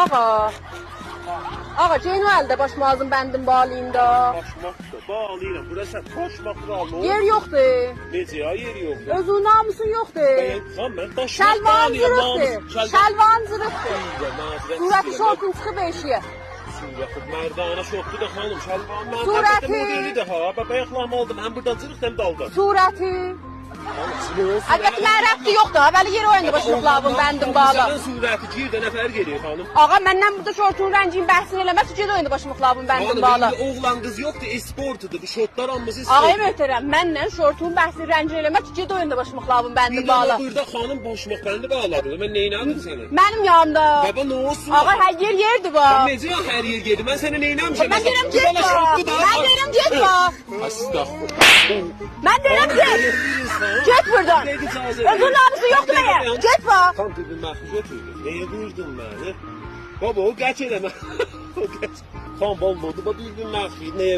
Ağa. Ağa, Ceynuəldə başmazın bəndin bağlayında. Başmaqdır, bağlayıram. Burası başmaqdır alma. Yer yoxdur. Necə ya, yeri yoxdur. Özün namusun yoxdur. Mən daşmaq Şəlvan bağlayıram. zırıqdır. Şəlvan zırıqdır. Surəti Surəti şortun çıxıb eşiyə. Surəti merdana şortdur da xanım. Şəlvan mən Surəti. modelidir ha. Bayaqlam aldım. Həm buradan zırıq həm dalda. Surəti. Əlbəttə mən rəbti yoxdur. Əvvəli yer oyunda başmaqlavın bəndin bağla. Sənin surəti girdə nəfər gedir xanım. Ağa, məndən burada şortun rəngini bəhsin eləmək üçün oyunda başmaqlavın bəndin bağla. Xanım, oğlan qız yoxdur, esportudur. Bu şortlar hamısı Ağa sport. möhtərəm, mənlə şortun bəhsin rəngini eləmək üçün oyunda başmaqlavın bəndin Bir bağla. dənə burada xanım başmaq bəndi bağladı. Mən neynədim səni? Mənim yanımda. Baba nə olsun? Ağa, hər yer yerdir bu. Necə ya hər yer gedir? Mən sənə neynəmişəm? Mən deyirəm getmə. Mən deyirəm getmə. Astagfirullah. Mən deyirəm get. Get buradan. Özün namusu yoxdur məyə. Getmə. Tam bir məxluq ötürdü. Nəyə buyurdun məni? Baba o qəç eləmə. O qəç. Tam olmadı. Bu bir məxluq. Nəyə